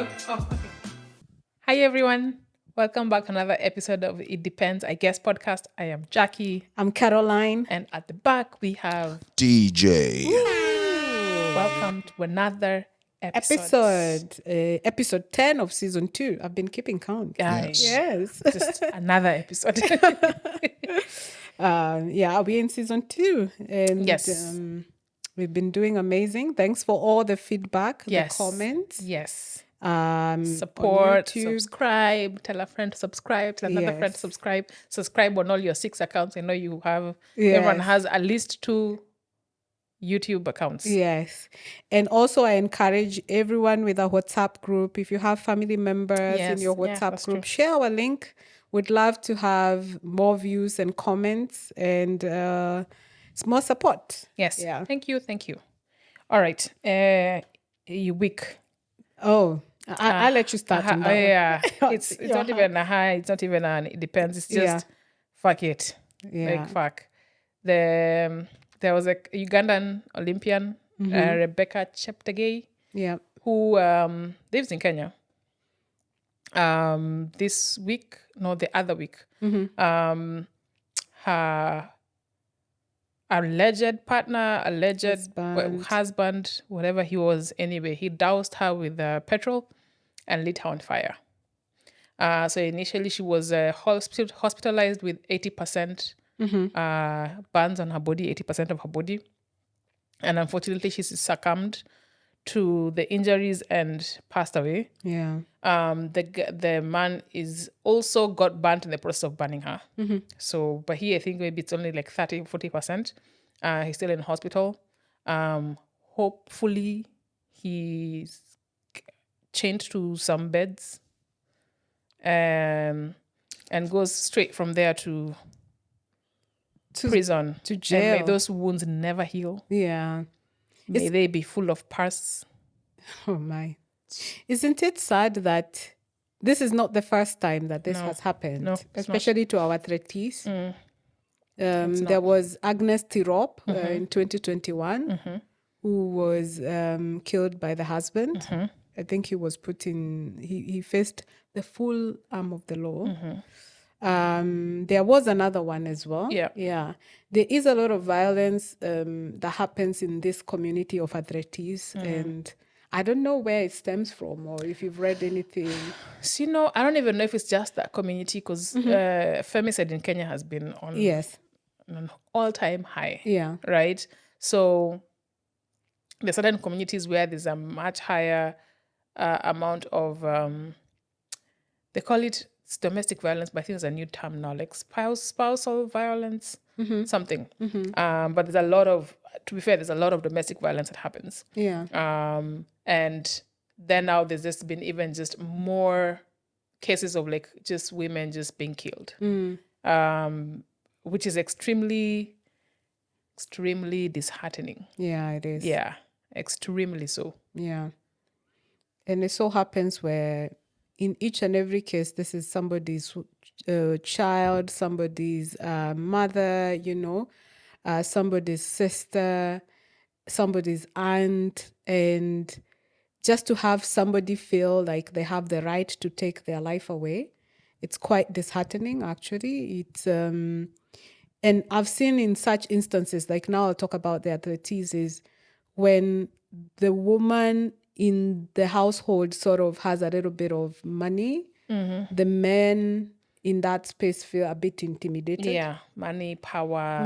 Okay. Hi, everyone. Welcome back to another episode of It Depends, I Guess podcast. I am Jackie. I'm Caroline. And at the back, we have DJ. Welcome to another episode. Episode 10 of season 2. I've been keeping count. Yes. Just another episode. We're in season 2. And Yes. We've been doing amazing. Thanks for all the feedback, Yes. the comments. Yes. On Support, YouTube. subscribe, tell a friend to subscribe, tell another friend to Yes. subscribe on all your 6 accounts. I know you have, Yes. everyone has at least 2 YouTube accounts. Yes. And also I encourage everyone with a WhatsApp group. If you have family members in Yes. your Yeah, WhatsApp that's group, true. share our link. We'd love to have more views and comments and more support. Yes. Yeah. Thank you. All right. You week. Oh, I'll let you start on that one. Yeah. It's Your not even a high. It's not even an. It depends. It's just fuck it. Yeah. Like fuck. There was a Ugandan Olympian, Rebecca Cheptegei, Yeah. who lives in Kenya. This week, no, the other week, her alleged partner, husband, whatever he was, anyway, he doused her with petrol and lit her on fire. So initially she was hospitalized with 80% burns on her body, 80% of her body. And unfortunately, she succumbed to the injuries and passed away. Yeah. The man is also got burnt in the process of burning her. So, but I think maybe it's only like 30-40%. He's still in hospital. Hopefully he's chained to some beds and goes straight from there to prison. To jail. And may those wounds never heal. Yeah. May they be full of pus. Oh my. Isn't it sad that this is not the first time that this has happened? No, it's especially to our athletes. There was Agnes Tirop in 2021 who was killed by the husband. I think he was he faced the full arm of the law. There was another one as well. Yeah. There is a lot of violence that happens in this community of athletes, and I don't know where it stems from or if you've read anything. So, I don't even know if it's just that community because femicide in Kenya has been on an all-time high. Yeah. Right? So there's certain communities where there's a much higher amount of, they call it domestic violence, but I think there's a new term now, like spousal violence, something. But there's a lot of, to be fair, there's a lot of domestic violence that happens. Yeah. And then now there's just been even just more cases of like just women just being killed, which is extremely disheartening. Yeah, it is. Yeah, extremely so. Yeah. And it so happens where in each and every case, this is somebody's child, somebody's mother, somebody's sister, somebody's aunt. And just to have somebody feel like they have the right to take their life away, it's quite disheartening, actually. It's and I've seen in such instances, like now I'll talk about the athletes, is when the woman in the household sort of has a little bit of money, the men in that space feel a bit intimidated. Yeah, money, power,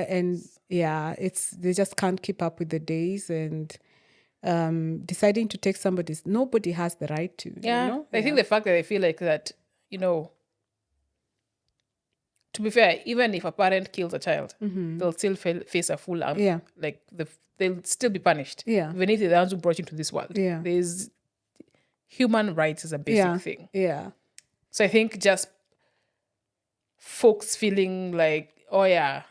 and they just can't keep up with the days and deciding to take nobody has the right to. Yeah, I think the fact that they feel like that, to be fair, even if a parent kills a child, they'll still face a full arm. Yeah. Like they'll still be punished. Yeah. Even if they're the ones who brought you into this world. Yeah. There's human rights is a basic thing. Yeah. So I think just folks feeling like, oh yeah,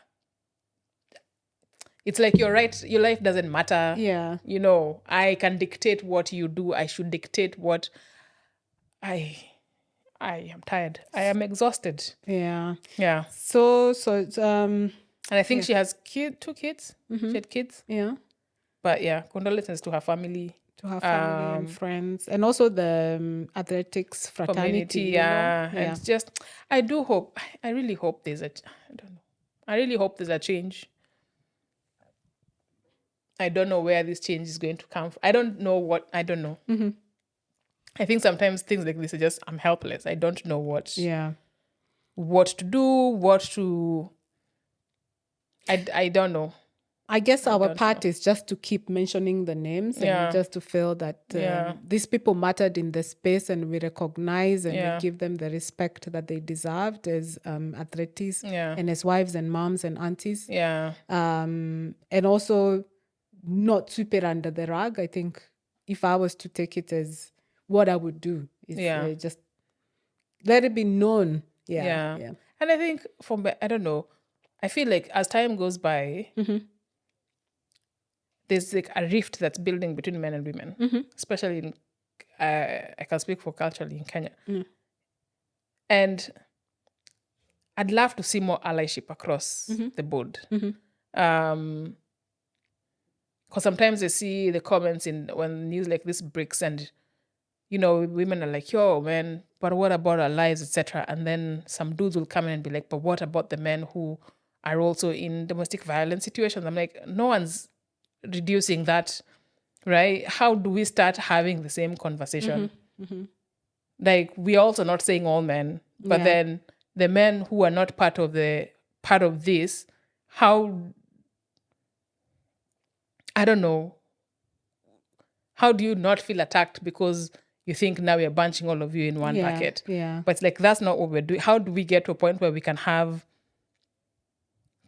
it's like you're right, your life doesn't matter. Yeah. I can dictate what you do. I should dictate what I am tired. I am exhausted. Yeah. Yeah. So and I think she has 2 kids. She had kids. Yeah. But yeah, condolences to her family. To have family and friends, and also the athletics fraternity, community, and just I really hope there's I don't know. I really hope there's a change. I don't know where this change is going to come from. I don't know. Mm-hmm. I think sometimes things like this are just I'm helpless. I don't know what to do, I don't know. I guess our part is just to keep mentioning the names and just to feel that these people mattered in the space, and we recognize and we give them the respect that they deserved as athletes and as wives and moms and aunties. Yeah. And also not sweep it under the rug. I think if I was to take it as what I would do is just let it be known. Yeah. And I think I don't know, I feel like as time goes by, there's like a rift that's building between men and women, especially in, I can speak for culturally in Kenya. And I'd love to see more allyship across the board. Because sometimes I see the comments when news like this breaks, and women are like, yo, man, but what about our lives, etc. And then some dudes will come in and be like, but what about the men who are also in domestic violence situations? I'm like, no one's reducing that, right? How do we start having the same conversation? Like, we're also not saying all men, but then the men who are not part of this, how, I don't know, how do you not feel attacked because you think now we're bunching all of you in one bucket? But it's like, that's not what we're doing. How do we get to a point where we can have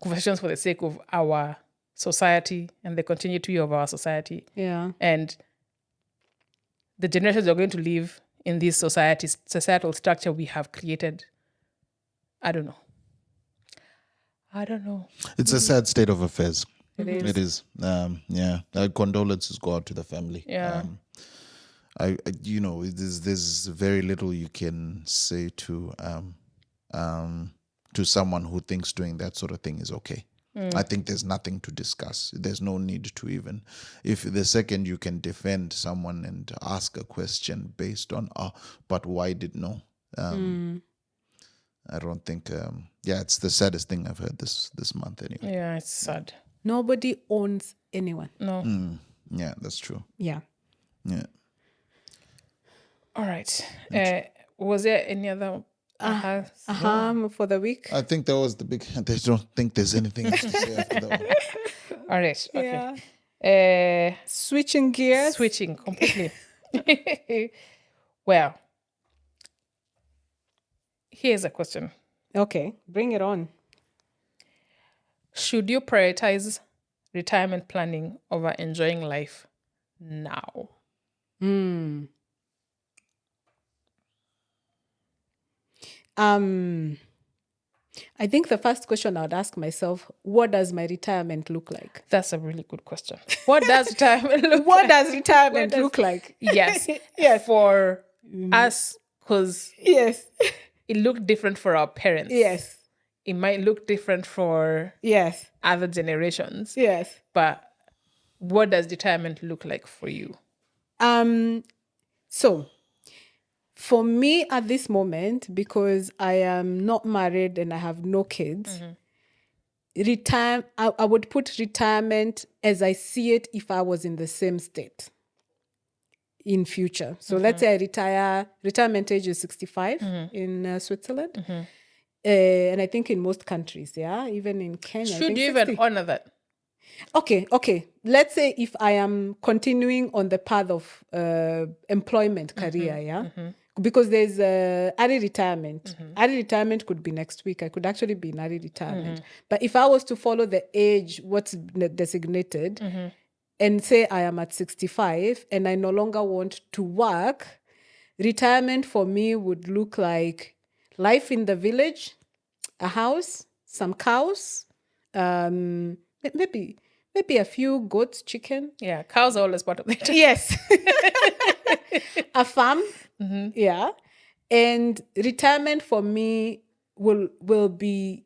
conversations for the sake of our society and the continuity of our society? And the generations are going to live in this societal structure we have created. I don't know. It's a sad state of affairs. It is. Condolences go out to the family. There's very little you can say to someone who thinks doing that sort of thing is okay. I think there's nothing to discuss. There's no need to even, if the second you can defend someone and ask a question based on, but why did no? I don't think, it's the saddest thing I've heard this month anyway. Yeah, it's sad. Nobody owns anyone. No. Yeah, that's true. Yeah. All right. Was there any other for the week? I think that was the big. I don't think there's anything else to say after that one. All right. Okay. Switching gears. Switching completely. Well, here's a question. Okay, bring it on. Should you prioritize retirement planning over enjoying life now? I think the first question I would ask myself, what does my retirement look like? That's a really good question. What does retirement look What does retirement look like? Yes. For us, because it looked different for our parents. Yes. It might look different for other generations. Yes. But what does retirement look like for you? So for me at this moment, because I am not married and I have no kids, I would put retirement as I see it if I was in the same state in future. So let's say I retire, retirement age is 65 in Switzerland. And I think in most countries, even in Kenya. Should you even honor that? Okay. Let's say if I am continuing on the path of employment career, because there's early retirement. Early retirement could be next week. I could actually be in early retirement. But if I was to follow the age, what's designated, and say I am at 65 and I no longer want to work, retirement for me would look like life in the village, a house, some cows, maybe a few goats, chicken. Yeah, cows are always part of it. Yes. A farm. And retirement for me will be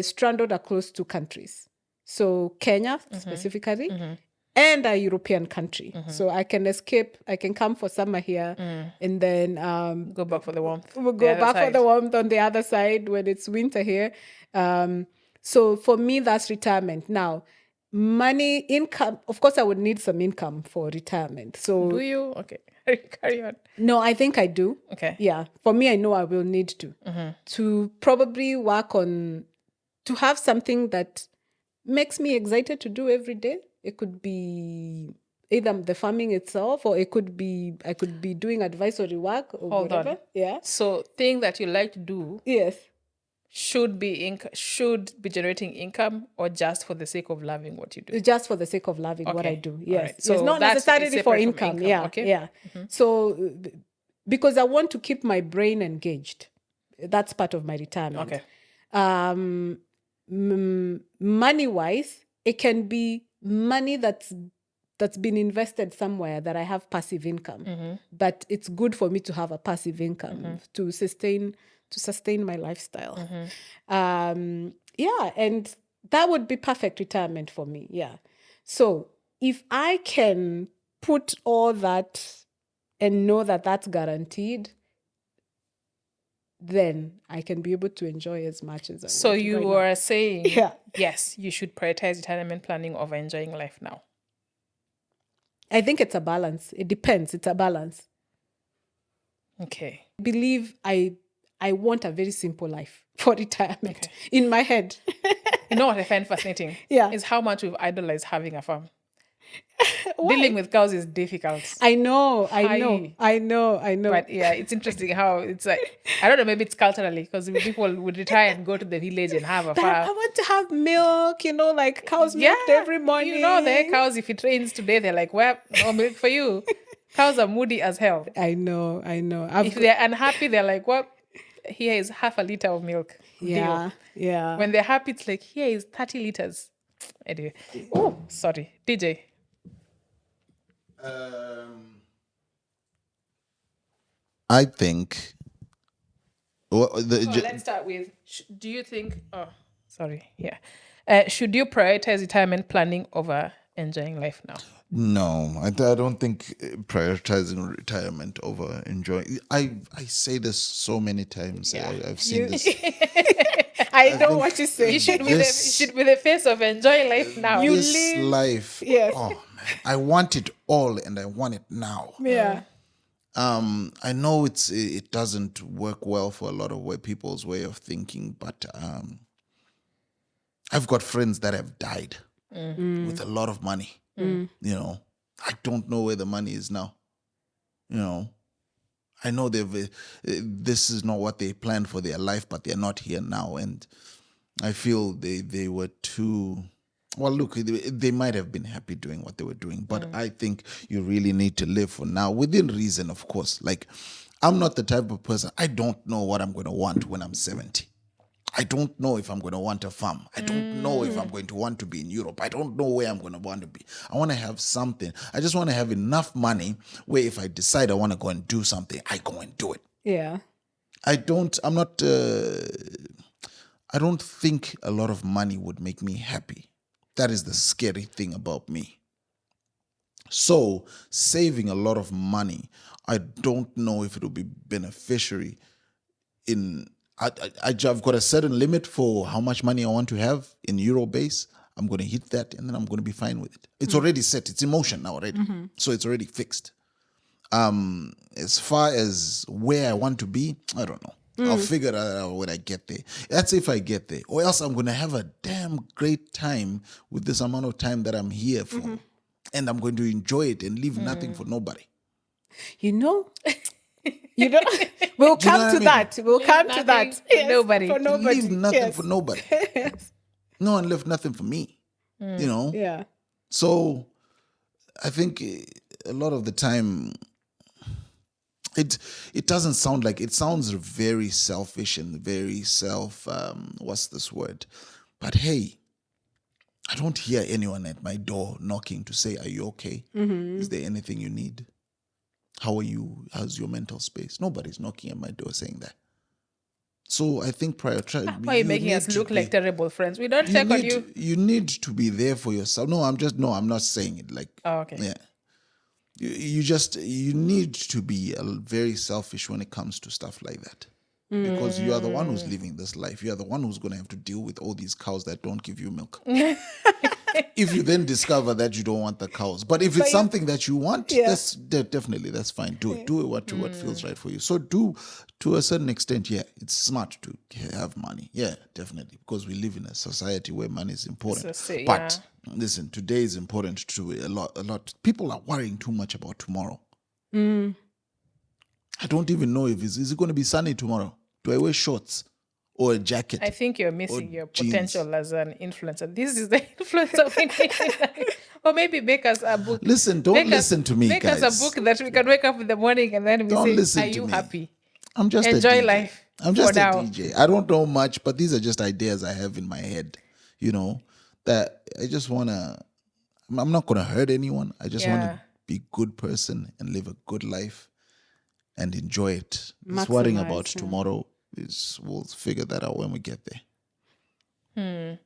stranded across two countries. So Kenya specifically, and a European country. So I can escape, I can come for summer here and then Go back for the warmth. we'll The go other back for side. the warmth on the other side when it's winter here. So for me, that's retirement. Now, money, income, of course, I would need some income for retirement. So Do you? Okay. Carry on. no, I think I do. Okay. Yeah. For me, I know I will need to probably work on, to have something that makes me excited to do every day. It could be either the farming itself, or it could be, I could be doing advisory work or Hold whatever. on. Yeah. So thing that you like to do Yes. should be generating income, or just for the sake of loving what you do. Just for the sake of loving what I Okay. do. All Yes. right. Yes. So Not that's necessarily for separate from income. income, Yeah. okay? Yeah. So because I want to keep my brain engaged. That's part of my retirement. Okay. Money wise, it can be money that's been invested somewhere that I have passive income. But it's good for me to have a passive income to sustain my lifestyle. Yeah, and that would be perfect retirement for me. Yeah. So if I can put all that and know that that's guaranteed, then I can be able to enjoy as much as I So want. you right now. are saying, Yeah. yes, you should prioritize retirement planning over enjoying life now. I think it's a balance. It depends. It's a balance. Okay. I believe I want a very simple life for retirement in my head. You know what I find fascinating? Yeah. Is how much we've idolized having a farm. Dealing with cows is difficult. I know. But yeah, it's interesting how it's like, I don't know, maybe it's culturally, because people would retire and go to the village and have a But farm. I want to have milk, like cows milked every morning. You know, the cows, if it rains today, they're like, well, no milk for you. Cows are moody as hell. I know. If they're unhappy, they're like, well, here is half a liter of milk. Yeah. Deal. When they're happy, it's like, here is 30 liters. Anyway. Oh, sorry. DJ. I think. Let's start with, do you think, should you prioritize retirement planning over enjoying life now? No, I don't think prioritizing retirement over enjoying. I say this so many times. Yeah. I've seen this. I know what you say. You should be the face of enjoy life now. This life. Yes. Oh man, I want it all, and I want it now. Yeah. I know it doesn't work well for a lot of people's way of thinking, but I've got friends that have died with a lot of money. You know, I don't know where the money is now. You know, I know this is not what they planned for their life, but they're not here now, and I feel they were too. Well, look, they might have been happy doing what they were doing, but I think you really need to live for now, within reason, of course. Like, I'm not the type of person, I don't know what I'm going to want when I'm 70. I don't know if I'm going to want a farm. I don't know if I'm going to want to be in Europe. I don't know where I'm going to want to be. I want to have something. I just want to have enough money where if I decide I want to go and do something, I go and do it. Yeah. I don't think a lot of money would make me happy. That is the scary thing about me. So saving a lot of money, I don't know if it will be beneficiary in... I've got a certain limit for how much money I want to have in Euro base. I'm going to hit that, and then I'm going to be fine with it. It's already set. It's in motion now already. So it's already fixed. As far as where I want to be, I don't know. I'll figure it out when I get there. That's if I get there. Or else I'm going to have a damn great time with this amount of time that I'm here for. And I'm going to enjoy it and leave nothing for nobody. You know, we'll come to that. We'll come to that. For nobody. For nobody. Leave nothing for nobody. No one left nothing for me. You know? Yeah. So I think a lot of the time it doesn't sound like, it sounds very selfish and very what's this word? But hey, I don't hear anyone at my door knocking to say, are you okay? Is there anything you need? How are you? How's your mental space? Nobody's knocking at my door saying that. So I think Why are you making us look like terrible friends? We don't check on you. You need to be there for yourself. I'm not saying it like. Oh, okay. Yeah. You need to be very selfish when it comes to stuff like that. Because you are the one who's living this life. You are the one who's going to have to deal with all these cows that don't give you milk. If you then discover that you don't want the cows, but if it's something that you want, that's fine. Do it. Do it what feels right for you. So do to a certain extent. Yeah, it's smart to have money. Yeah, definitely, because we live in a society where money is important. But listen, today is important to a lot. People are worrying too much about tomorrow. I don't even know if is it going to be sunny tomorrow. Do I wear shorts or a jacket? I think you're missing your potential as an influencer. This is the influencer we need. Or maybe make us a book. Listen, don't listen to me, guys. Make us a book that we can wake up in the morning and then we say, are you happy? I'm just enjoy a DJ. life. I'm just a DJ. I don't know much, but these are just ideas I have in my head, that I just want to, I'm not going to hurt anyone. I just want to be a good person and live a good life and enjoy it. Just worrying about tomorrow we'll figure that out when we get there.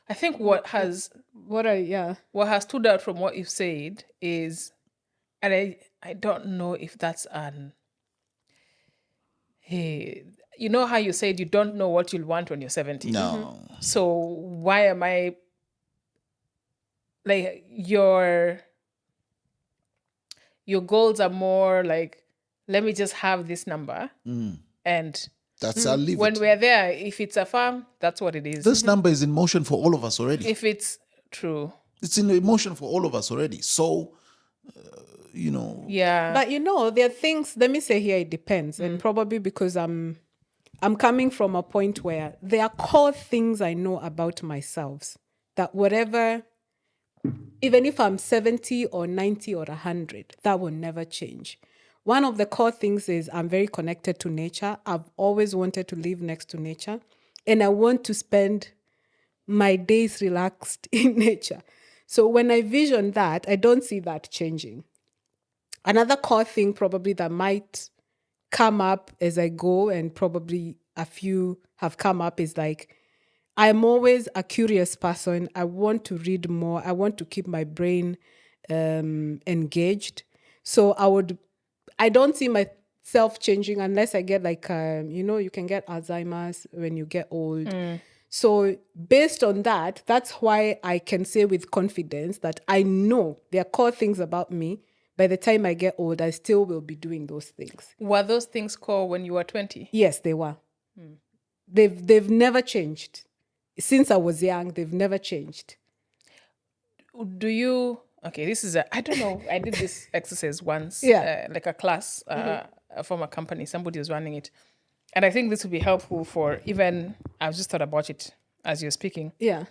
I think what has stood out from what you've said is, and I don't know if that's you know how you said you don't know what you'll want when you're 70. No. So why am I like your goals are more like, let me just have this number and that's I'll leave when it. we're there, if it's a farm, that's what it is. This number is in motion for all of us already. If it's true. It's in motion for all of us already. So, Yeah. But there are things, let me say here, it depends. And probably because I'm coming from a point where there are core things I know about myself that whatever, even if I'm 70 or 90 or 100, that will never change. One of the core things is I'm very connected to nature. I've always wanted to live next to nature. And I want to spend my days relaxed in nature. So when I vision that, I don't see that changing. Another core thing probably that might come up as I go, and probably a few have come up, is like, I'm always a curious person. I want to read more. I want to keep my brain engaged. So I don't see myself changing unless I get like, you can get Alzheimer's when you get old. So based on that, that's why I can say with confidence that I know there are core things about me. By the time I get old, I still will be doing those things. Were those things core when you were 20? Yes, they were. They've never changed. Since I was young, they've never changed. Do you... Okay, this is I don't know. I did this exercise once, like a class from a company. Somebody was running it. And I think this would be helpful for even, I've just thought about it as you're speaking. Yeah.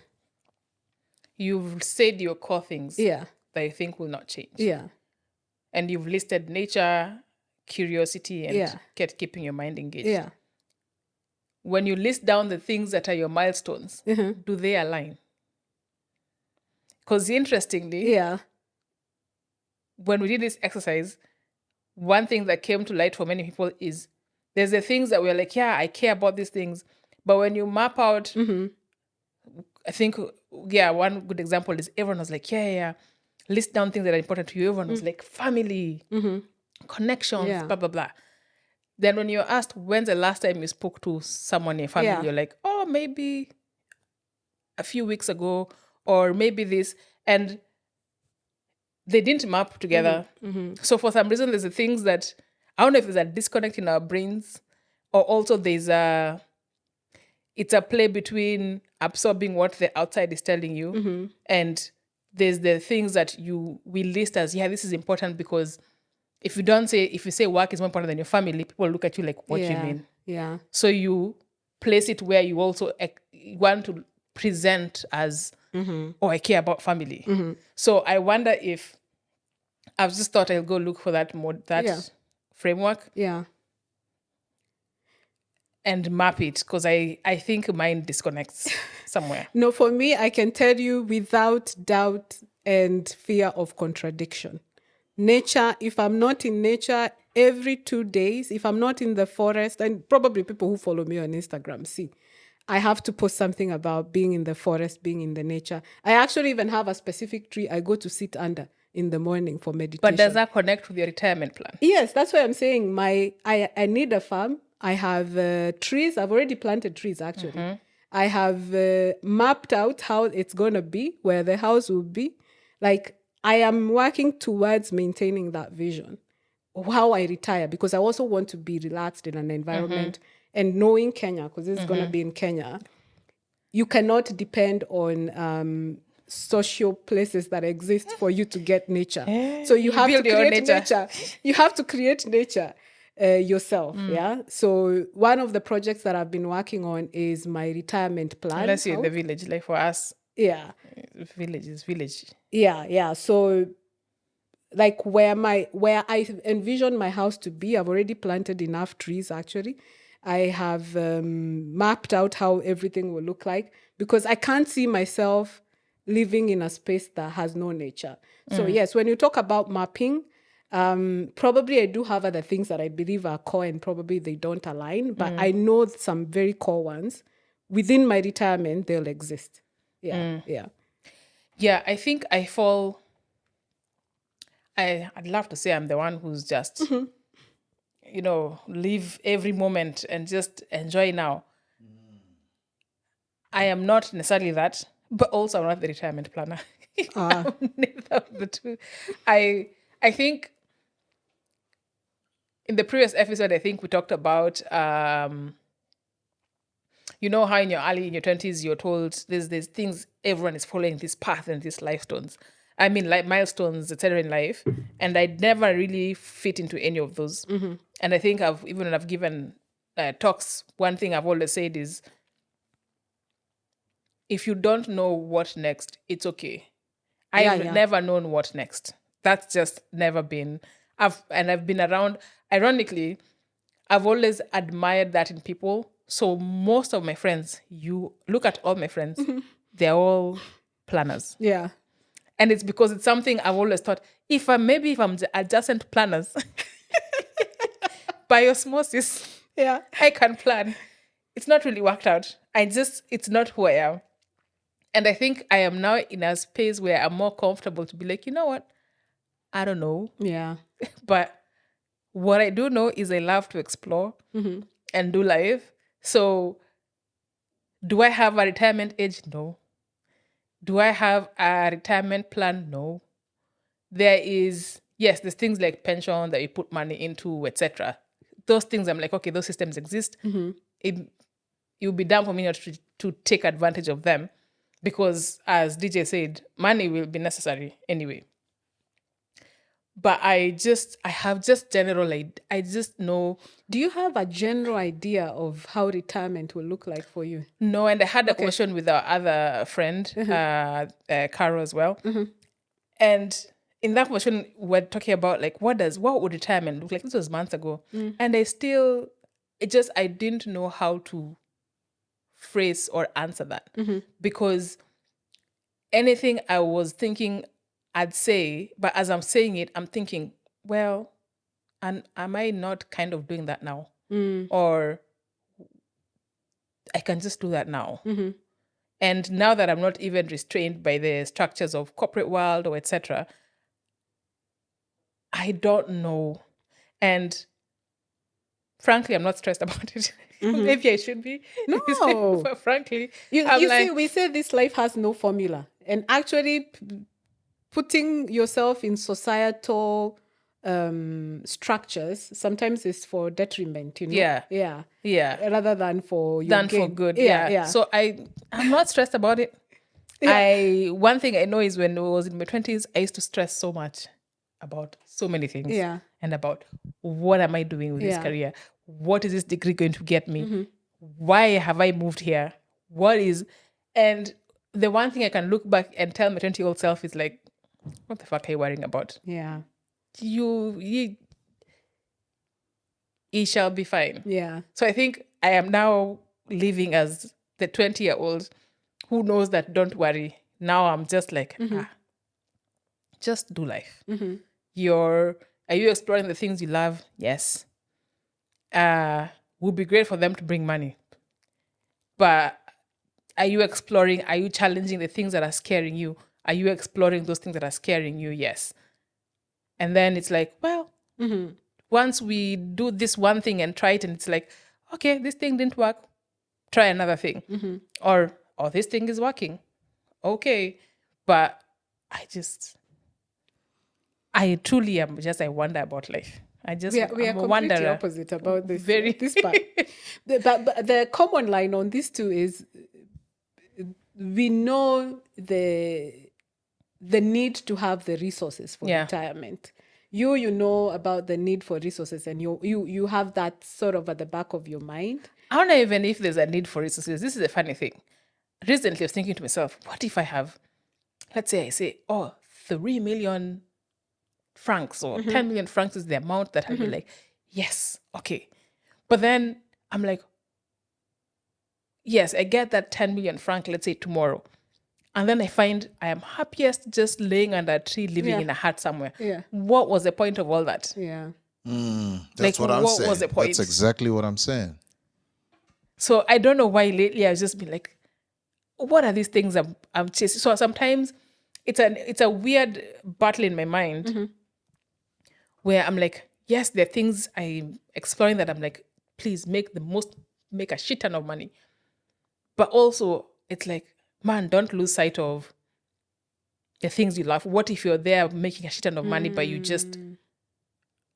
You've said your core things that you think will not change. Yeah. And you've listed nature, curiosity, and keeping your mind engaged. Yeah. When you list down the things that are your milestones, do they align? Because interestingly, when we did this exercise, one thing that came to light for many people is there's the things that we're like, I care about these things. But when you map out, I think, one good example is everyone was like, list down things that are important to you. Everyone was like, family, connections, blah, blah, blah. Then when you're asked, when's the last time you spoke to someone in your family? You're like, maybe a few weeks ago, or maybe this. And they didn't map together. So for some reason, there's the things that, I don't know if there's a disconnect in our brains, or also it's a play between absorbing what the outside is telling you, and there's the things that we list as, this is important, because if you say work is more important than your family, people look at you like, what do you mean? Yeah. So you place it where you also want to present as, I care about family. So I wonder if, I've just thought I'll go look for that framework. Yeah. And map it, because I think mine disconnects somewhere. No, for me, I can tell you without doubt and fear of contradiction. Nature, if I'm not in nature, every 2 days, if I'm not in the forest, and probably people who follow me on Instagram see, I have to post something about being in the forest, being in the nature. I actually even have a specific tree I go to sit under in the morning for meditation. But does that connect with your retirement plan? Yes, that's why I'm saying I need a farm. I have trees. I've already planted trees, actually. I have mapped out how it's going to be, where the house will be. Like, I am working towards maintaining that vision, how I retire, because I also want to be relaxed in an environment. And knowing Kenya, because this is going to be in Kenya, you cannot depend on social places that exist for you to get nature. So you have to create nature. You have to create nature yourself. Yeah. So one of the projects that I've been working on is my retirement plan. Unless you're in the village, like for us. Yeah. Village is village. Yeah. So like where I envision my house to be, I've already planted enough trees, actually. I have mapped out how everything will look like, because I can't see myself living in a space that has no nature. So yes, when you talk about mapping, probably I do have other things that I believe are core and probably they don't align, but I know some very core ones. Within my retirement, they'll exist. Yeah. I think I'd love to say I'm the one who's just, live every moment and just enjoy now. I am not necessarily that, but also I'm not the retirement planner. I'm neither of the two. I think in the previous episode, I think we talked about, how in your 20s, you're told there's things, everyone is following this path and these milestones. I mean, like milestones, etc. in life. And I never really fit into any of those. And I think I've given talks, one thing I've always said is, if you don't know what next, it's okay. I've never known what next. That's just never been. I've been around. Ironically, I've always admired that in people. So most of my friends, you look at all my friends, they're all planners. Yeah. And it's because it's something I've always thought, if I'm adjacent planners, by osmosis, I can plan. It's not really worked out. It's not who I am. And I think I am now in a space where I'm more comfortable to be like, you know what? I don't know. Yeah. But what I do know is I love to explore and do life. So do I have a retirement age? No. Do I have a retirement plan? No. There's things like pension that you put money into, etc. Those things, I'm like, okay, those systems exist. It would be dumb for me not to take advantage of them, because as DJ said, money will be necessary anyway. But I just know. Do you have a general idea of how retirement will look like for you? No, and I had a question with our other friend, Caro, as well. And in that question, we're talking about like, what would retirement look like? This was months ago. And I didn't know how to phrase or answer that. Because anything I was thinking I'd say, but as I'm saying it, I'm thinking, well, and am I not kind of doing that now? Or I can just do that now. And now that I'm not even restrained by the structures of corporate world or etc., I don't know. And frankly, I'm not stressed about it. Maybe I should be. No. But frankly, see, we say this life has no formula. And actually putting yourself in societal structures sometimes is for detriment, Yeah. Rather than for your gain. For good. Yeah. So I'm not stressed about it. One thing I know is when I was in my 20s, I used to stress so much about so many things. Yeah. And about what am I doing with this career? What is this degree going to get me? Why have I moved here? And the one thing I can look back and tell my 20-year-old self is like, what the fuck are you worrying about? Yeah. You shall be fine. Yeah. So I think I am now living as the 20-year-old who knows that don't worry. Now I'm just like, just do life. Are you exploring the things you love? Yes. Would be great for them to bring money. But are you exploring, are you challenging the things that are scaring you? Are you exploring those things that are scaring you? Yes. And then it's like, well, once we do this one thing and try it, and it's like, okay, this thing didn't work, try another thing. Or this thing is working. Okay. But I truly am I wonder about life. We are I'm a completely wanderer. opposite about this. Very This part. But the common line on these two is we know the need to have the resources for retirement. You know about the need for resources, and you have that sort of at the back of your mind. I don't know even if there's a need for resources. This is a funny thing. Recently, I was thinking to myself, what if I have, let's say I say, 3 million francs or 10 million francs is the amount that I'll be like, yes, okay. But then I'm like, yes, I get that 10 million franc, let's say tomorrow. And then I find I am happiest just laying under a tree, living in a hut somewhere. Yeah. What was the point of all that? Yeah. That's what I'm saying. Was the point? That's exactly what I'm saying. So I don't know why lately I've just been like, what are these things I'm chasing? So sometimes it's a weird battle in my mind where I'm like, yes, there are things I'm exploring that I'm like, please make a shit ton of money. But also it's like, man, don't lose sight of the things you love. What if you're there making a shit ton of money, but you just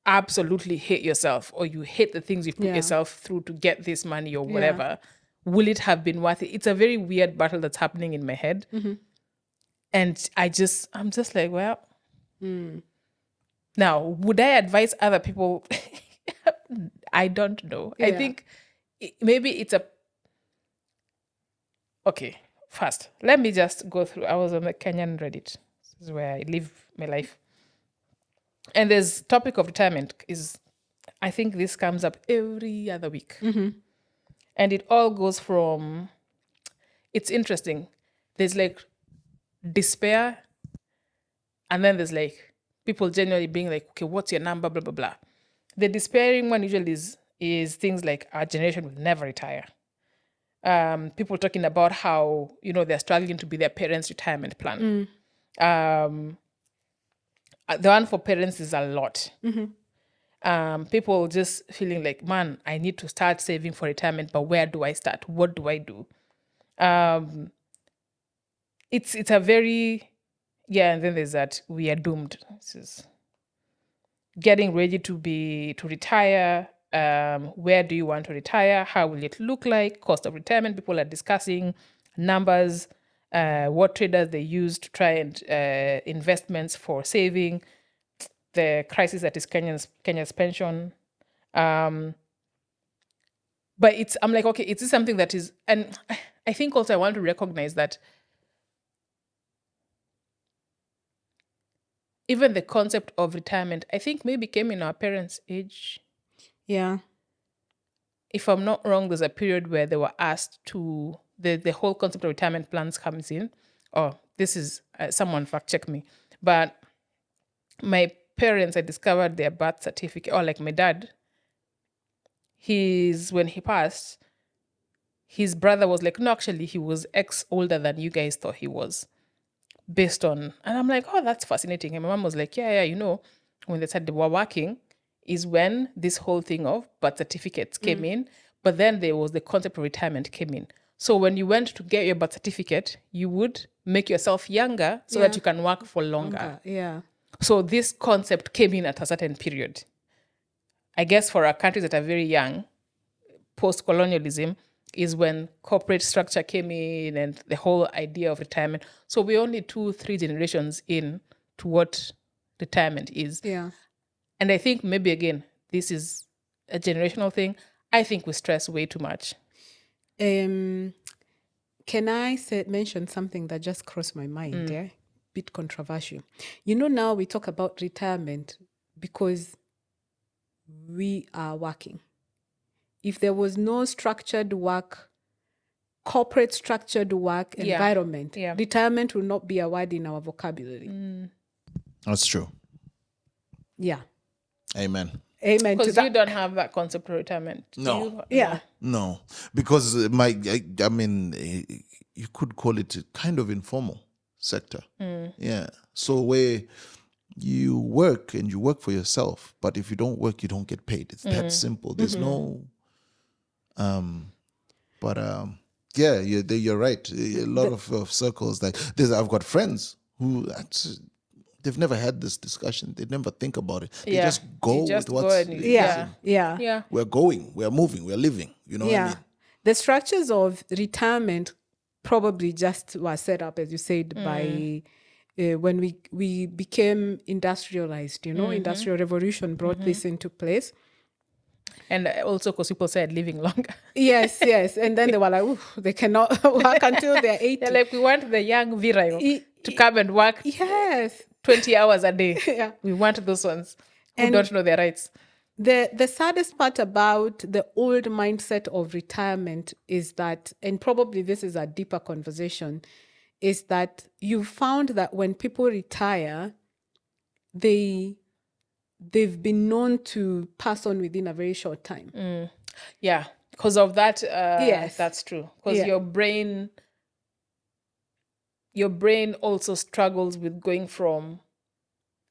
absolutely hate yourself, or you hate the things you put yourself through to get this money or whatever? Will it have been worth it? It's a very weird battle that's happening in my head. And I'm just like, well, now, would I advise other people? I don't know. I think maybe it's okay. First, let me just go through. I was on the Kenyan Reddit. This is where I live my life. And there's topic of retirement I think this comes up every other week. And it all goes from, it's interesting. There's like despair. And then there's like people generally being like, okay, what's your number? Blah, blah, blah. The despairing one usually is things like our generation will never retire. People talking about how, they're struggling to be their parents' retirement plan. The one for parents is a lot. People just feeling like, man, I need to start saving for retirement, but where do I start? What do I do? It's a very, and then there's that we are doomed. This is getting ready to retire. Where do you want to retire? How will it look like? Cost of retirement. People are discussing numbers, what traders they use to try and investments for saving, the crisis that is Kenya's pension. But I'm like, okay, is this something that is, and I think also I want to recognize that even the concept of retirement, I think maybe came in our parents' age. Yeah. If I'm not wrong, there's a period where they were asked to, the whole concept of retirement plans comes in. Oh, this is, someone fact check me. But my parents, I discovered their birth certificate, or like my dad, when he passed, his brother was like, no, actually, he was X older than you guys thought he was. Based on, and I'm like, oh, that's fascinating. And my mom was like, yeah, when they said they were working is when this whole thing of birth certificates came in, but then there was the concept of retirement came in. So when you went to get your birth certificate, you would make yourself younger so that you can work for longer. Yeah. So this concept came in at a certain period. I guess for our countries that are very young, post-colonialism is when corporate structure came in and the whole idea of retirement. So we're only 2-3 generations in to what retirement is. Yeah. And I think maybe, again, this is a generational thing. I think we stress way too much. Can I mention something that just crossed my mind? Yeah, bit controversial. Now we talk about retirement because we are working. If there was no structured work, corporate structured work environment, retirement will not be a word in our vocabulary. That's true. Yeah. Amen. Amen to Because that. you don't have that concept of retirement. Do No. you? Yeah. No, because I mean, you could call it a kind of informal sector. Yeah. So where you work and you work for yourself, but if you don't work, you don't get paid. It's that simple. There's no, but yeah, you're right. A lot of circles like this. I've got friends who they've never had this discussion. They never think about it. They Yeah. just go You just with go what's and Yeah. we're going, we're moving, we're living. You know what I mean? The structures of retirement probably just were set up, as you said, by when we became industrialized. Industrial revolution brought this into place. And also because people said living longer. Yes. And then they were like, ooh, they cannot work until they're 80. They're like, we want the young virile to come and work Yes. 20 hours a day. Yeah. We want those ones who And don't know their rights. The saddest part about the old mindset of retirement is that, and probably this is a deeper conversation, is that you found that when people retire, they've been known to pass on within a very short time. Yeah. Because of that, Yes. that's true. Because Yeah. your brain also struggles with going from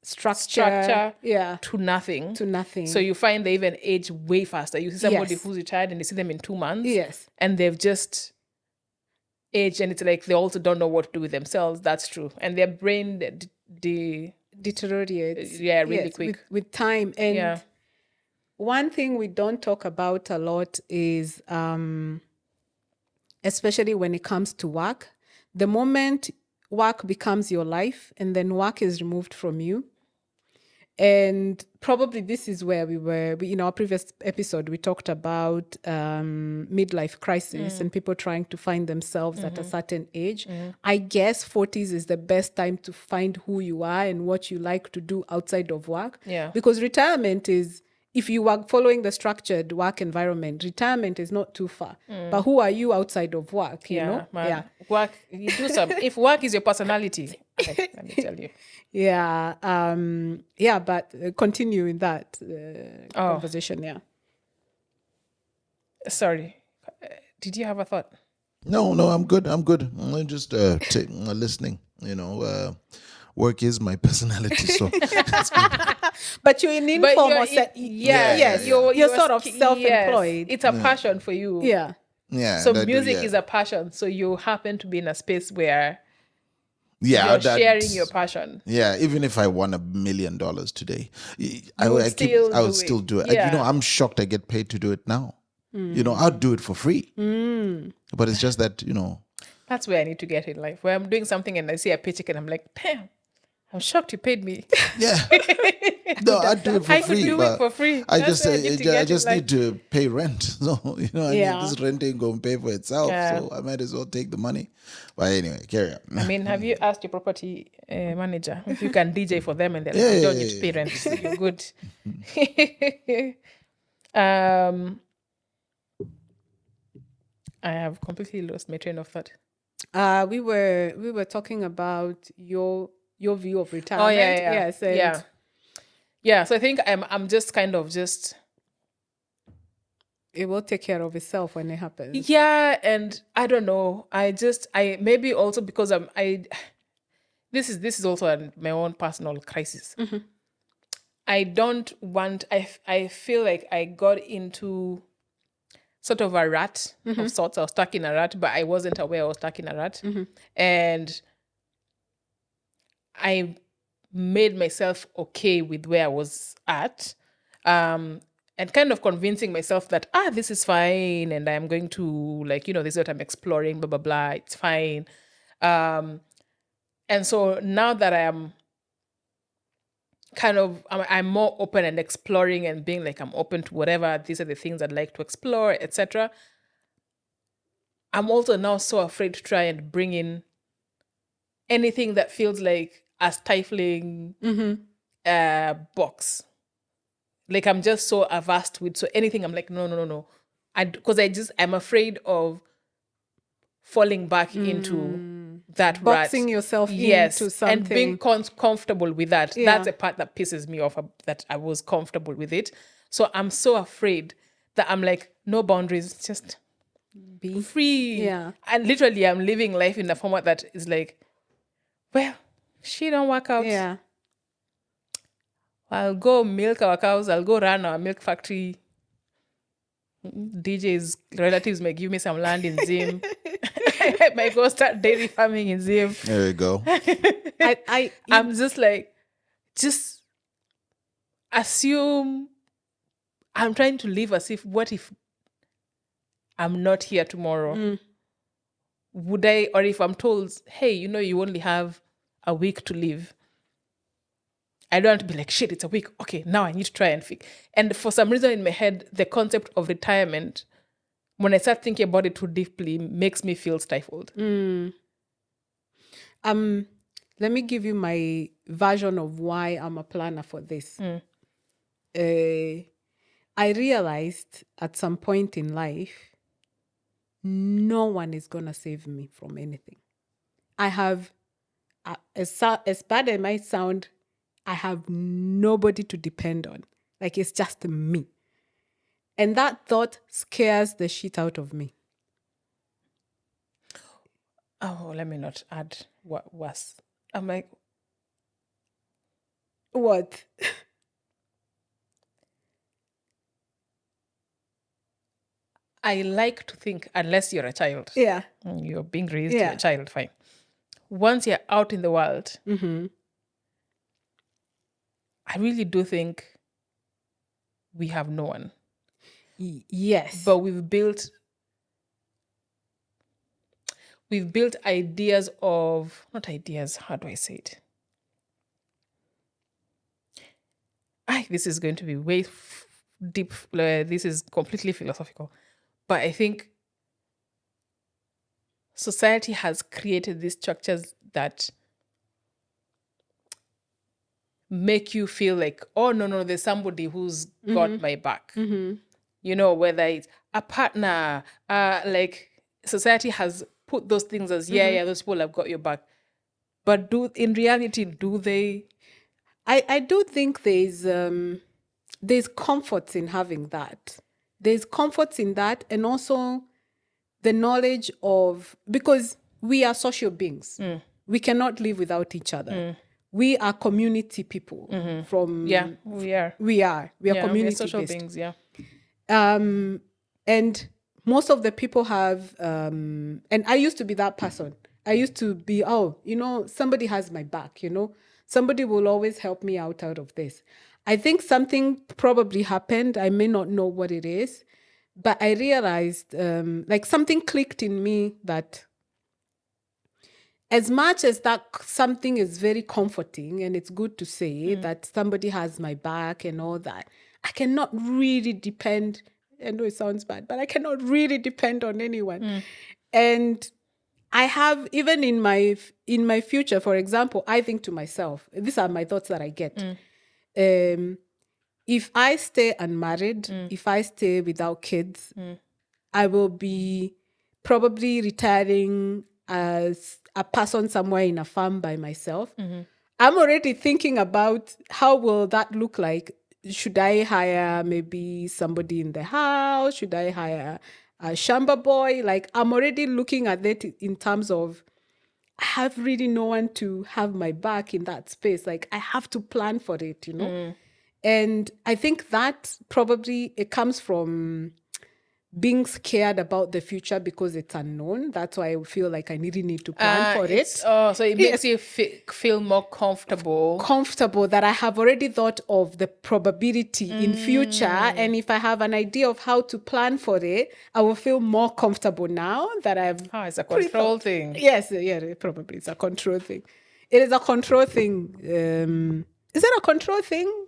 Structure yeah, to nothing. to nothing. So you find they even age way faster. You see somebody Yes. who's retired and you see them in 2 months. Yes. And they've just aged, and it's like they also don't know what to do with themselves. That's true. And their brain Deteriorates. really quick. With time. And Yeah. one thing we don't talk about a lot is, especially when it comes to work, the moment work becomes your life and then work is removed from you. And probably this is where in our previous episode, we talked about midlife crisis and people trying to find themselves at a certain age. I guess 40s is the best time to find who you are and what you like to do outside of work. Yeah. Because retirement is, if you are following the structured work environment, retirement is not too far. But who are you outside of work, you know? Man. Yeah. Work, you do some. If work is your personality, let me tell you. Yeah. But continue in that conversation. Yeah. Sorry. Did you have a thought? No, I'm good. I'm just listening. Work is my personality, so it's good. But you're in informal yes. You're sort of yes. self-employed. It's a passion for you. Yeah. Yeah. So music is a passion. So you happen to be in a space where yeah, you're sharing your passion. Yeah, even if I won $1 million today, I would still do it. Yeah. I'm shocked I get paid to do it now. I'd do it for free. But it's just that, That's where I need to get in life. Where I'm doing something and I see a paycheck and I'm like, damn, I'm shocked you paid me. yeah. No, I'd do it for I free. could do but it for free. I That's just where I need to get I in just life. need to pay rent. So, I Yeah. mean, this rent ain't going to pay for itself. Yeah. So I might as well take the money. But anyway, carry on. I mean, have you asked your property manager if you can DJ for them and they're like, Yeah, you don't yeah, need to pay rent, so you're good. I have completely lost my train of thought. We were talking about your view of retirement. Oh yeah. Yes. And Yeah. So I think I'm just kind of just it will take care of itself when it happens. yeah, and I don't know. I maybe also because this is also my own personal crisis. I don't want. I feel like I got into sort of a rut of sorts. I was stuck in a rut, but I wasn't aware I was stuck in a rut, and I made myself okay with where I was at, and kind of convincing myself that this is fine, and I'm going to this is what I'm exploring, blah blah blah. It's fine, and so now that I am I'm more open and exploring and being like I'm open to whatever. These are the things I'd like to explore, etc. I'm also now so afraid to try and bring in anything that feels like a stifling box. Like I'm just so averse with anything. I'm like no. Because I'm afraid of falling back into that boxing rat. yourself Yes, into something. and being comfortable with that. Yeah. That's a part that pisses me off, that I was comfortable with it. So I'm so afraid that I'm like, no boundaries, just Be free. Yeah. And literally, I'm living life in a format that is like, well, she don't work out. Yeah. I'll go milk our cows. I'll go run our milk factory. DJ's relatives may give me some land in Zim. I might go start dairy farming in Zim. There you go. I'm just like, just assume I'm trying to live as if, what if I'm not here tomorrow? Would I, or if I'm told, hey, you only have a week to live. I don't want to be like, shit, it's a week. Okay, now I need to try and fix. And for some reason in my head, the concept of retirement, when I start thinking about it too deeply, makes me feel stifled. Let me give you my version of why I'm a planner for this. I realized at some point in life, no one is going to save me from anything. I have, as bad as it might sound, I have nobody to depend on. Like, it's just me. And that thought scares the shit out of me. Oh, let me not add what was. I'm like, what? I like to think, unless you're a child. Yeah. You're being raised to a child, fine. Once you're out in the world, I really do think we have no one. Yes. But we've built ideas of, not ideas, how do I say it? This is going to be way deep. This is completely philosophical. But I think society has created these structures that make you feel like, oh, no, there's somebody who's got my back. Whether it's a partner, like society has put those things as, those people have got your back. But in reality, do they? I do think there's comfort in having that. There's comfort in that, and also the knowledge of, because we are social beings. We cannot live without each other. We are community people. We are. We are community social based. beings, yeah. And most of the people have, and I used to be that person. I used to be, somebody has my back, somebody will always help me out of this. I think something probably happened. I may not know what it is, but I realized, like, something clicked in me that as much as that something is very comforting and it's good to say that somebody has my back and all that, I cannot really depend. I know it sounds bad, but I cannot really depend on anyone. And I have, even in my future, for example, I think to myself, these are my thoughts that I get. If I stay unmarried, if I stay without kids, I will be probably retiring as a person somewhere in a farm by myself. I'm already thinking about how will that look like. Should I hire maybe somebody in the house? Should I hire a shamba boy? Like, I'm already looking at it in terms of, I have really no one to have my back in that space. Like, I have to plan for it, And I think that probably it comes from being scared about the future because it's unknown. That's why I feel like I really need to plan for it. So it makes you feel more comfortable. Comfortable that I have already thought of the probability in future. And if I have an idea of how to plan for it, I will feel more comfortable now that I've... it's a control thing. Yes, probably it's a control thing. It is a control thing. Is it a control thing?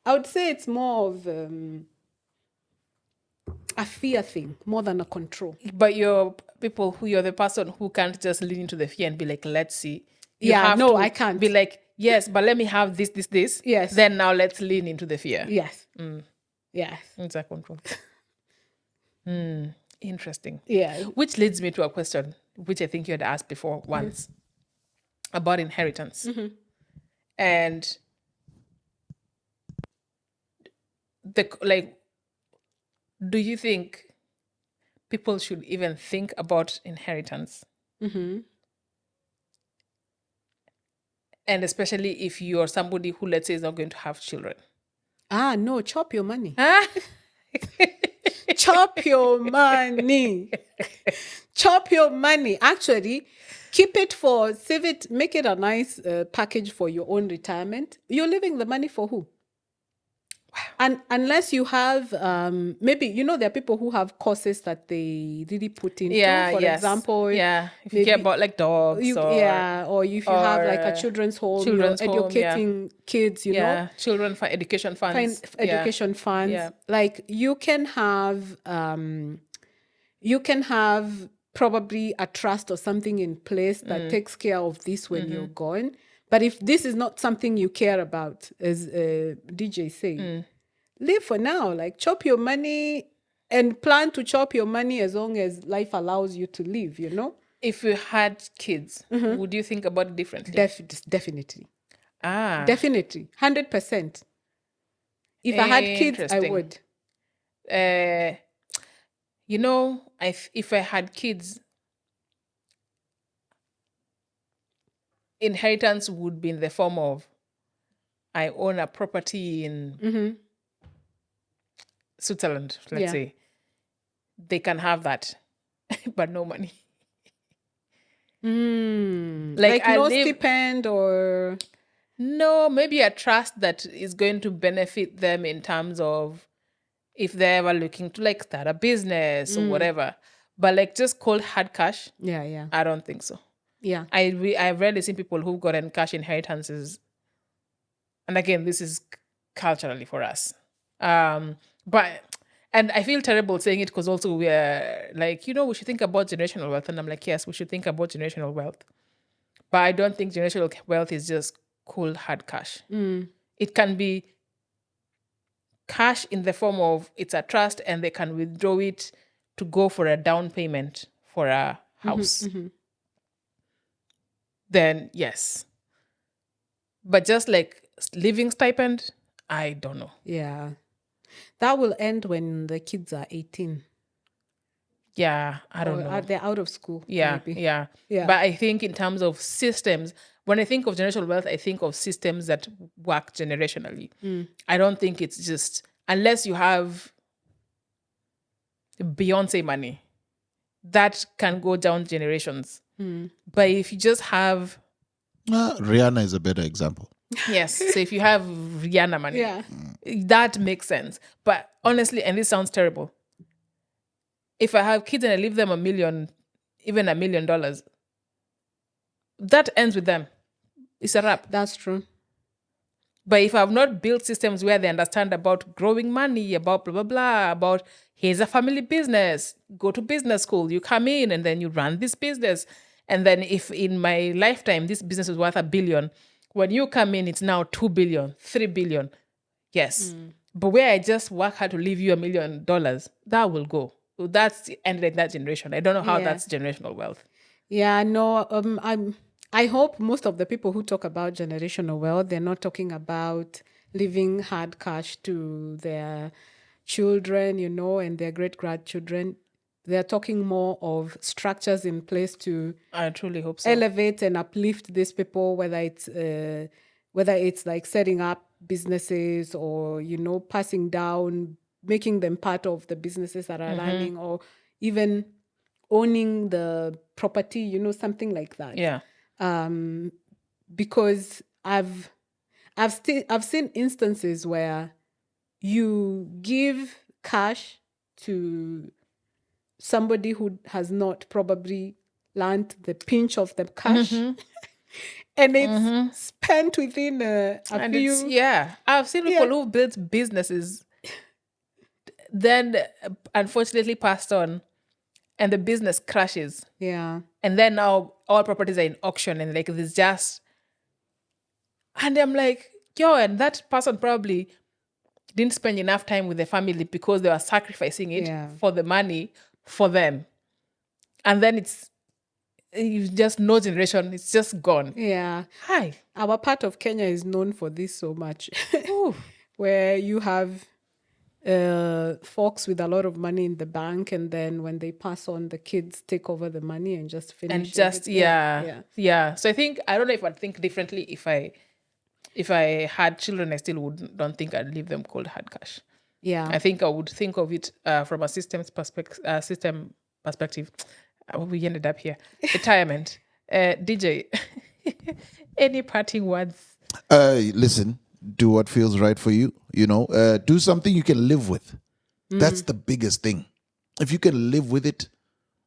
I would say it's more of... a fear thing more than a control. But you're the person who can't just lean into the fear and be like, let's see. I can't be like, yes, but let me have this. Yes. Then now let's lean into the fear. Yes. Yes. It's a control. Interesting. Yeah. Which leads me to a question. which I think you had asked before once, about inheritance. And do you think people should even think about inheritance? And especially if you're somebody who, let's say, is not going to have children. No, chop your money. Huh? Chop your money. Chop your money. Actually, save it, make it a nice package for your own retirement. You're leaving the money for who? Wow. And unless you have, maybe, there are people who have courses that they really put into. For example, if you care about like dogs, or if you have like a children's home, you're educating kids, children for education funds, education funds. Yeah. Like you can have probably a trust or something in place that takes care of this when you're gone. But if this is not something you care about, as DJ said, live for now. Like chop your money and plan to chop your money as long as life allows you to live, If you had kids, would you think about it differently? Definitely. Definitely. 100%. If I had kids, I would. If I had kids, inheritance would be in the form of I own a property in Switzerland, let's say. They can have that, but no money. Like no stipend or... No, maybe a trust that is going to benefit them in terms of if they're ever looking to like start a business or whatever. But like just cold hard cash, I don't think so. Yeah, I've rarely seen people who've gotten cash inheritances, and again, this is culturally for us. And I feel terrible saying it because also we're like, we should think about generational wealth, and I'm like, yes, we should think about generational wealth, but I don't think generational wealth is just cold hard cash. It can be cash in the form of it's a trust, and they can withdraw it to go for a down payment for a house. Then yes, but just like living stipend, I don't know. Yeah, that will end when the kids are 18. Yeah, I don't know. They're out of school. Yeah. But I think in terms of systems, when I think of generational wealth, I think of systems that work generationally. I don't think it's just, unless you have Beyonce money, that can go down generations. But if you just have... Rihanna is a better example. Yes. So if you have Rihanna money, that makes sense. But honestly, and this sounds terrible, if I have kids and I leave them $1 million, even $1 million, that ends with them. It's a wrap. That's true. But if I've not built systems where they understand about growing money, about blah, blah, blah, about here's a family business, go to business school, you come in and then you run this business. And then if in my lifetime, this business is worth $1 billion, when you come in, it's now 2 billion, 3 billion. Yes. But where I just work hard to leave you $1 million, that will go. So that's ended that generation. I don't know how that's generational wealth. Yeah, no, I hope most of the people who talk about generational wealth, they're not talking about leaving hard cash to their children, and their great-grandchildren. They're talking more of structures in place to... I truly hope so. ...elevate and uplift these people, whether it's like setting up businesses or, passing down, making them part of the businesses that are running, or even owning the property, something like that. Yeah. Because I've seen instances where you give cash to somebody who has not probably learned the pinch of the cash, and it's spent within a few. I've seen people who built businesses, then unfortunately passed on, and the business crashes. Yeah. And then now all properties are in auction, and like there's just, and I'm like, and that person probably didn't spend enough time with the family because they were sacrificing it for the money for them. And then it's just no generation, it's just gone. Yeah. Hi. Our part of Kenya is known for this so much, Ooh. where you have folks with a lot of money in the bank, and then when they pass on, the kids take over the money and just finish. And just everything. yeah. So I think I don't know if I'd think differently if I had children. I still don't think I'd leave them cold hard cash. Yeah. I think I would think of it from a system perspective. We ended up here. Retirement. DJ, any parting words? Listen, do what feels right for you. Do something you can live with. That's the biggest thing. If you can live with it,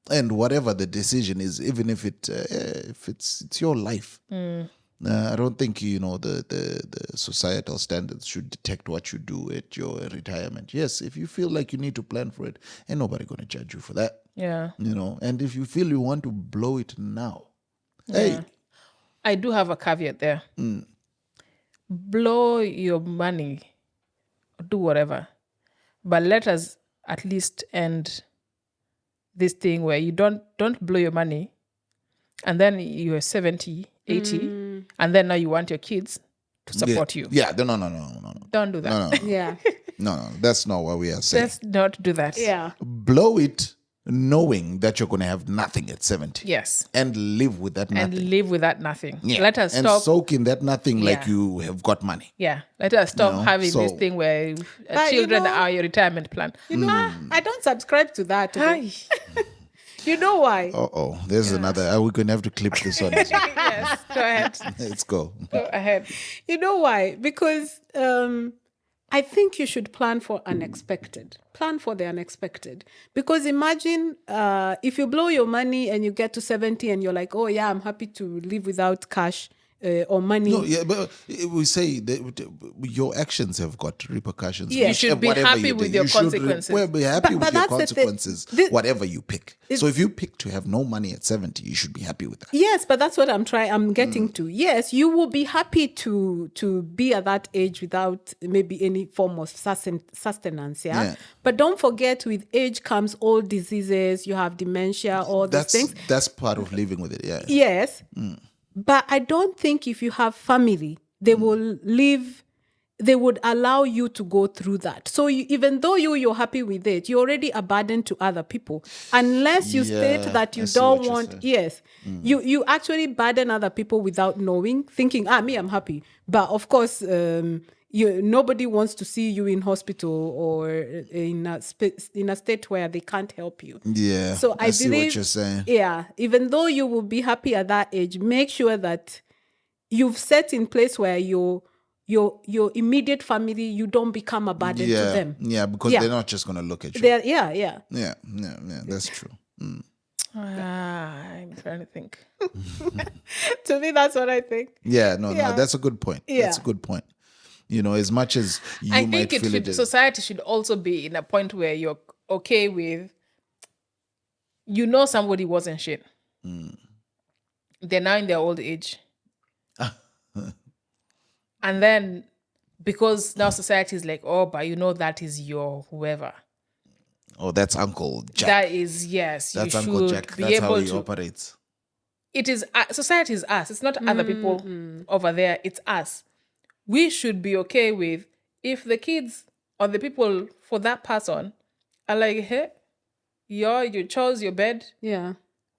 and whatever the decision is, even if it's your life. I don't think the societal standards should detect what you do at your retirement. Yes, if you feel like you need to plan for it, ain't nobody gonna judge you for that. Yeah. And if you feel you want to blow it now, hey, I do have a caveat there. Blow your money, do whatever, but let us at least end this thing where you don't blow your money, and then you're 70, 80, and then now you want your kids to support you. Yeah, no. Don't do that. No. Yeah. No, that's not what we are saying. Let's not do that. Yeah. Blow it knowing that you're going to have nothing at 70. Yes. And live with that nothing. And live with that nothing. Yeah. Let us and stop. soak in that nothing like Yeah. you have got money. Yeah. Let us stop having this so- thing where But children are your retirement plan. You know, I don't subscribe to that. Hi. You know why? Uh-oh. There's another. We're going to have to clip this on. Yes. Go ahead. Let's go. Go ahead. You know why? Because I think you should plan for unexpected. Plan for the unexpected. Because imagine if you blow your money and you get to 70 and you're like, oh yeah, I'm happy to live without cash or money. No, yeah, but we say that your actions have got repercussions. Yeah. You should be Whatever happy you with do, your you should consequences. be happy But with your that's the thing. consequences, This- whatever you pick. So if you pick to have no money at 70, you should be happy with that. Yes, but that's what I'm getting to. Yes, you will be happy to be at that age without maybe any form of sustenance, Yeah. But don't forget, with age comes all diseases, you have dementia, all these things. That's part of living with it, yeah. Yes. But I don't think if you have family, they will live, they would allow you to go through that. So even though you're happy with it, you're already a burden to other people. Unless you state Yeah, that you I see don't what you're want, saying. yes, you actually burden other people without knowing, thinking, me, I'm happy. But of course, nobody wants to see you in hospital or in a state where they can't help you. Yeah, So I see believe, what you're saying. yeah, even though you will be happy at that age, make sure that you've set in place where your immediate family, you don't become a burden to Yeah, them. yeah, because Yeah. they're not just going to look at you. Yeah. Yeah, that's true. I'm trying to think. To me, that's what I think. Yeah, no, Yeah. that's a good point. That's a Yeah. good point. As much as you I might think feel society should also be in a point where you're okay with, somebody wasn't shit. They're now in their old age. And then, because now society is like, oh, but that is your whoever. oh, that's Uncle Jack. That is, yes, That's you Uncle should Jack. be That's how able he to. operates. It is, society is us. It's not other people over there. It's us. We should be okay with if the kids or the people for that person are like, hey, you chose your bed. Yeah.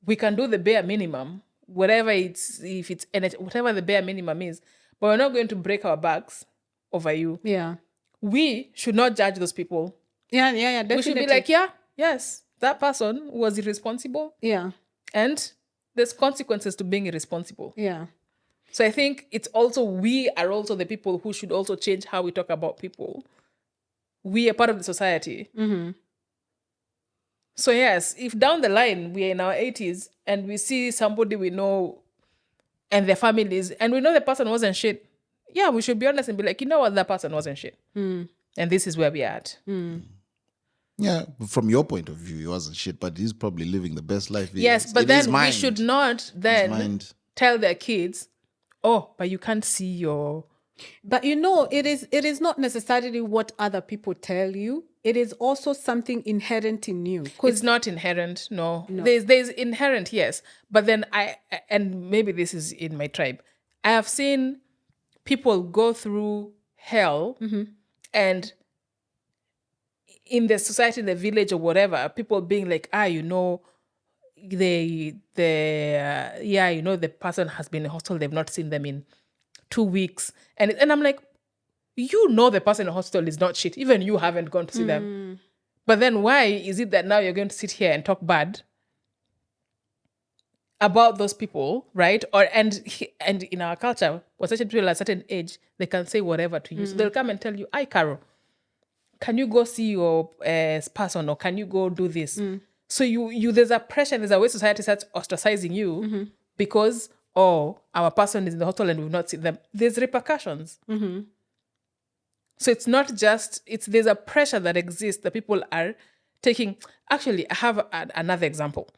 We can do the bare minimum, whatever whatever the bare minimum is, but we're not going to break our backs over you. Yeah. We should not judge those people. Yeah, definitely. We should be like, yes, that person was irresponsible, yeah. and there's consequences to being irresponsible. Yeah. So I think we are also the people who should also change how we talk about people. We are part of the society. Mm-hmm. So yes, if down the line we are in our 80s and we see somebody we know and their families, and we know the person wasn't shit, yeah, we should be honest and be like, you know what, that person wasn't shit. And this is where we are at. Yeah, from your point of view, he wasn't shit, but he's probably living the best life. Yes, but then we should not then mind. tell their kids, oh, but you can't see your But it is not necessarily what other people tell you. It is also something inherent in you. It's not inherent, no. There's inherent, yes. But then and maybe this is in my tribe, I have seen people go through hell, and in the society, in the village or whatever, people being like, the person has been in hospital, they've not seen them in 2 weeks. And I'm like, the person in hospital is not shit. Even you haven't gone to see them. But then why is it that now you're going to sit here and talk bad about those people, right? And in our culture, when certain people at a certain age, they can say whatever to you. So they'll come and tell you, "Hi, Carol, can you go see your person, or can you go do this?" So you there's a pressure, there's a way society starts ostracizing you because our person is in the hospital and we've not seen them. There's repercussions. So it's not just there's a pressure that exists that people are taking. Actually, I have another example.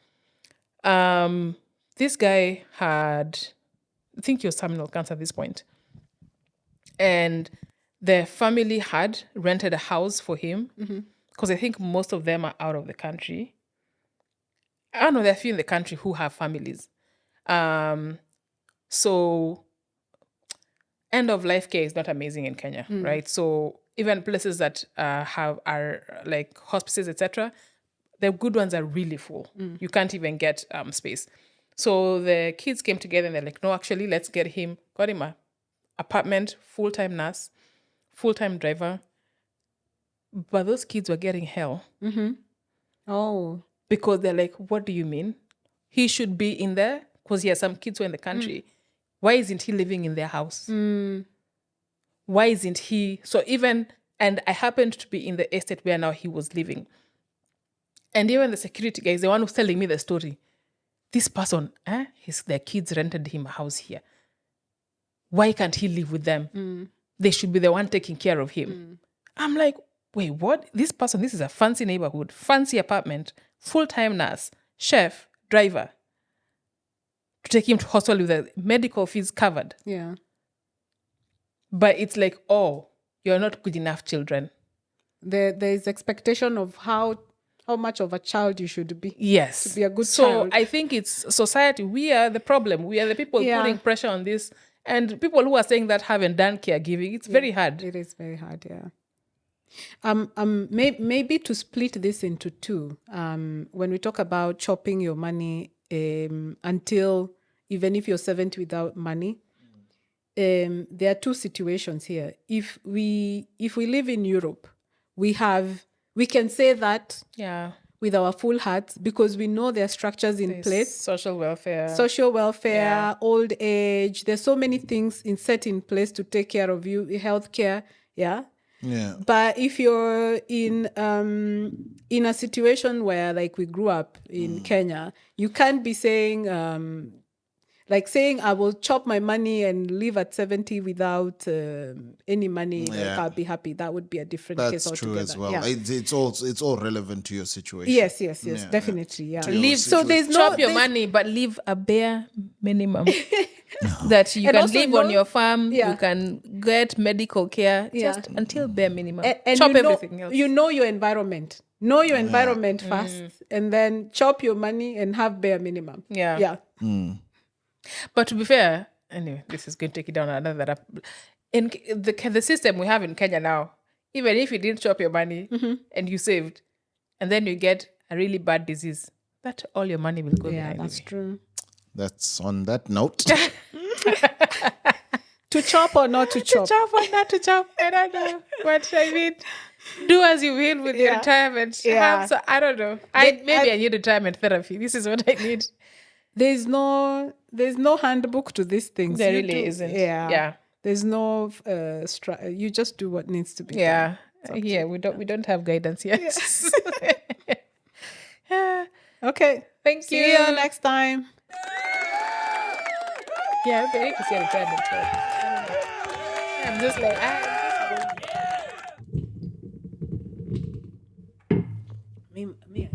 This guy had, I think he was terminal cancer at this point, and the family had rented a house for him because I think most of them are out of the country. I don't know, there are a few in the country who have families. So end of life care is not amazing in Kenya, right? So even places that are like hospices, etc., the good ones are really full. You can't even get space. So the kids came together and they're like, no, actually, let's got him a apartment, full-time nurse, full-time driver. But those kids were getting hell. Oh. Because they're like, what do you mean? He should be in there because he has some kids who are in the country. Why isn't he living in their house? Why isn't he? So and I happened to be in the estate where now he was living. And even the security guy is the one who's telling me the story. This person, their kids rented him a house here. Why can't he live with them? They should be the one taking care of him. I'm like, wait, what? This is a fancy neighborhood, fancy apartment, full-time nurse, chef, driver. To take him to hospital with the medical fees covered. Yeah. But it's like, you're not good enough children. There is expectation of how much of a child you should be. Yes. To be a good So child. I think it's society. We are the problem. We are the people putting pressure on this. And people who are saying that haven't done caregiving, it's very hard. It is very hard, yeah. Maybe to split this into two. When we talk about chopping your money until even if you're 70 without money, there are two situations here. If we live in Europe, we can say that with our full hearts because we know there are structures in place. Social welfare, old age. There's so many things set in place to take care of you, healthcare, yeah. Yeah. But if you're in a situation where, like we grew up in Kenya, you can't be saying I will chop my money and live at 70 without any money. Like I'll be happy. That would be a different case altogether. That's true as well. Yeah. It's all relevant to your situation. Yes, definitely. Yeah. So there's chop your money, but leave a bare minimum. That you can live on your farm, you can get medical care, just until bare minimum. And chop everything else. You know your environment. Know your environment first, and then chop your money and have bare minimum. Yeah. But to be fair, anyway, this is going to take it down another. In the system we have in Kenya now, even if you didn't chop your money and you saved, and then you get a really bad disease, that all your money will go behind. Yeah, that's true. That's on that note. To chop or not to chop? To chop or not to chop? I don't know. But I mean, do as you will with your retirement. Yeah. So I don't know. I need retirement therapy. This is what I need. There's no handbook to these things. There really isn't. Yeah. There's no you just do what needs to be done. Yeah. We don't have guidance yet. Yes. Okay. Thank you. See you next time. Yeah, I'm very to see a retirement therapy. I'm just like me.